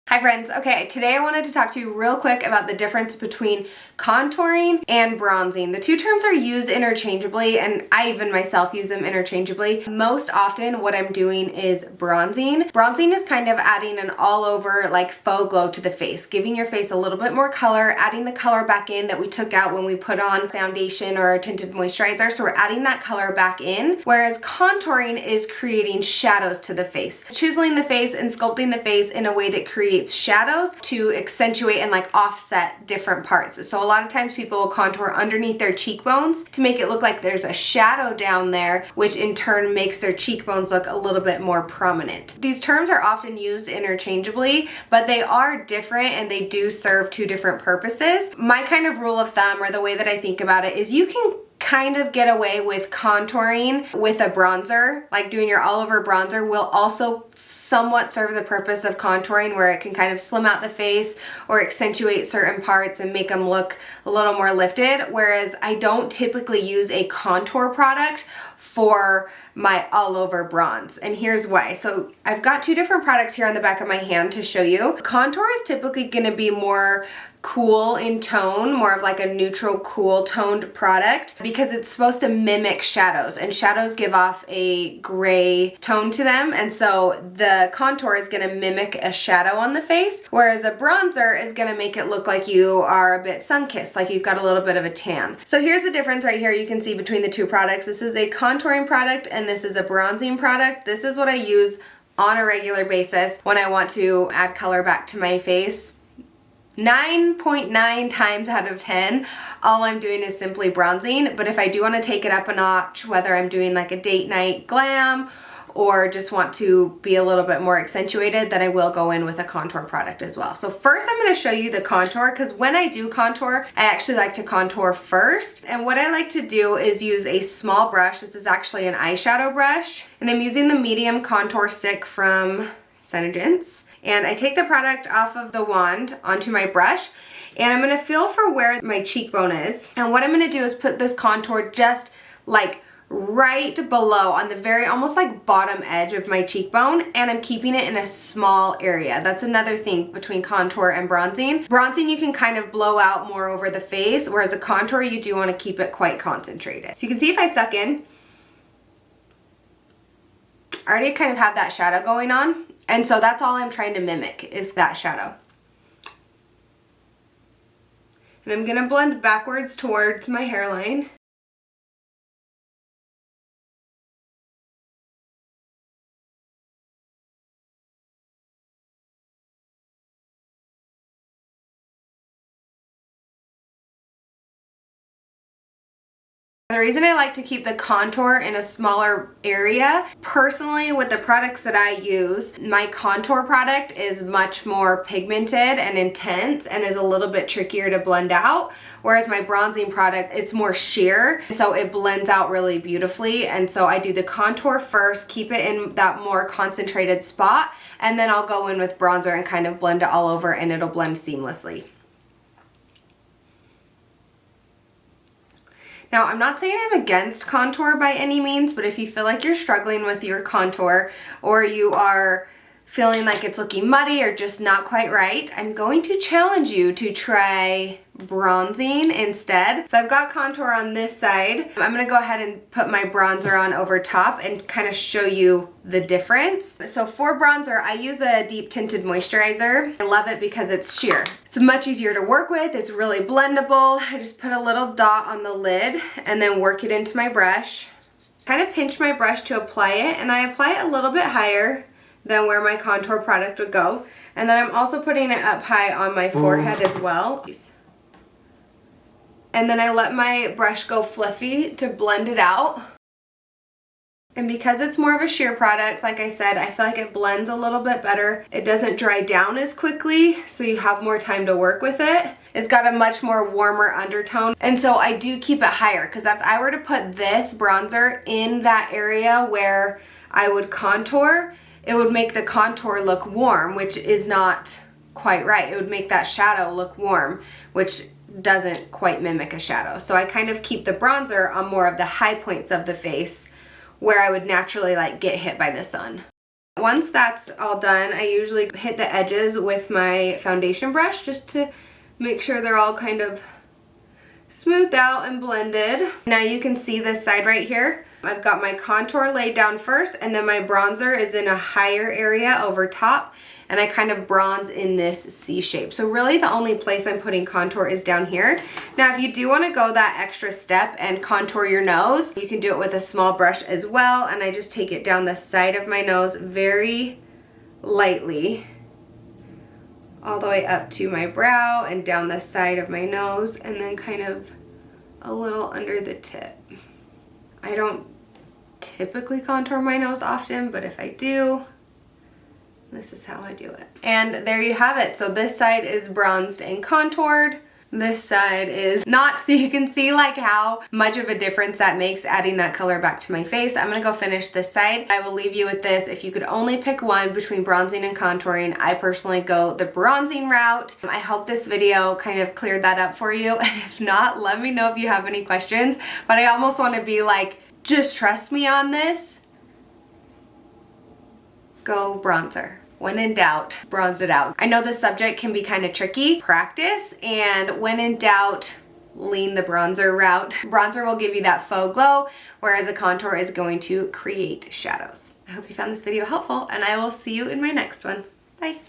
Hi friends, okay, today I wanted to talk to you real quick about the difference between contouring and bronzing. The two terms are used interchangeably, and I even myself use them interchangeably. Most often what I'm doing is bronzing. Bronzing is kind of adding an all over like faux glow to the face, giving your face a little bit more color, adding the color back in that we took out when we put on foundation or a tinted moisturizer, so we're adding that color back in, whereas contouring is creating shadows to the face, chiseling the face and sculpting the face in a way that creates shadows to accentuate and like offset different parts. So a lot of times people will contour underneath their cheekbones to make it look like there's a shadow down there, which in turn makes their cheekbones look a little bit more prominent. These terms are often used interchangeably, but they are different and they do serve two different purposes. My kind of rule of thumb, or the way that I think about it, is you can kind of get away with contouring with a bronzer, like doing your all over bronzer will also somewhat serve the purpose of contouring, where it can kind of slim out the face or accentuate certain parts and make them look a little more lifted, whereas I don't typically use a contour product for my all over bronze, and here's why. So I've got two different products here on the back of my hand to show you. Contour is typically going to be more cool in tone, more of like a neutral cool toned product, because it's supposed to mimic shadows, and shadows give off a gray tone to them, and so the contour is going to mimic a shadow on the face, whereas a bronzer is going to make it look like you are a bit sun-kissed, like you've got a little bit of a tan. So here's the difference right here you can see between the two products. This is a contouring product and this is a bronzing product. This is what I use on a regular basis when I want to add color back to my face. 9.9 times out of 10, all I'm doing is simply bronzing. But if I do want to take it up a notch, whether I'm doing like a date night glam or just want to be a little bit more accentuated, then I will go in with a contour product as well. So first I'm going to show you the contour, because when I do contour, I actually like to contour first. And what I like to do is use a small brush. This is actually an eyeshadow brush, and I'm using the medium contour stick from Senegence. And I take the product off of the wand onto my brush, and I'm going to feel for where my cheekbone is. And what I'm going to do is put this contour just like right below on the very almost like bottom edge of my cheekbone, and I'm keeping it in a small area. That's another thing between contour and bronzing. Bronzing you can kind of blow out more over the face, whereas a contour you do want to keep it quite concentrated. So you can see if I suck in, I already kind of have that shadow going on, and so that's all I'm trying to mimic is that shadow. And I'm going to blend backwards towards my hairline. The reason I like to keep the contour in a smaller area, personally with the products that I use, my contour product is much more pigmented and intense and is a little bit trickier to blend out, whereas my bronzing product, it's more sheer, so it blends out really beautifully. And so I do the contour first, keep it in that more concentrated spot, and then I'll go in with bronzer and kind of blend it all over, and it'll blend seamlessly. Now, I'm not saying I'm against contour by any means, but if you feel like you're struggling with your contour, or you are feeling like it's looking muddy or just not quite right, I'm going to challenge you to try bronzing instead. So I've got contour on this side. I'm going to go ahead and put my bronzer on over top and kind of show you the difference. So for bronzer, I use a deep tinted moisturizer. I love it because it's sheer. It's much easier to work with. It's really blendable. I just put a little dot on the lid and then work it into my brush. Kind of pinch my brush to apply it, and I apply it a little bit higher than where my contour product would go. And then I'm also putting it up high on my forehead as well. And then I let my brush go fluffy to blend it out. And because it's more of a sheer product, like I said, I feel like it blends a little bit better. It doesn't dry down as quickly, so you have more time to work with it. It's got a much more warmer undertone, and so I do keep it higher, because if I were to put this bronzer in that area where I would contour, it would make the contour look warm, which is not quite right. It would make that shadow look warm, which doesn't quite mimic a shadow. So I kind of keep the bronzer on more of the high points of the face where I would naturally like get hit by the sun. Once that's all done, I usually hit the edges with my foundation brush just to make sure they're all kind of smoothed out and blended. Now you can see this side right here. I've got my contour laid down first, and then my bronzer is in a higher area over top, and I kind of bronze in this C shape. So really the only place I'm putting contour is down here. Now if you do want to go that extra step and contour your nose, you can do it with a small brush as well, and I just take it down the side of my nose very lightly, all the way up to my brow and down the side of my nose, and then kind of a little under the tip. I don't typically contour my nose often, but if I do, this is how I do it. And there you have it. So this side is bronzed and contoured. This side is not, so you can see like how much of a difference that makes adding that color back to my face. I'm gonna go finish this side. I will leave you with this. If you could only pick one between bronzing and contouring, I personally go the bronzing route. I hope this video kind of cleared that up for you. And if not, let me know if you have any questions. But I almost wanna be like, just trust me on this. Go bronzer. When in doubt, bronze it out. I know this subject can be kind of tricky. Practice, and when in doubt, lean the bronzer route. Bronzer will give you that faux glow, whereas a contour is going to create shadows. I hope you found this video helpful, and I will see you in my next one. Bye.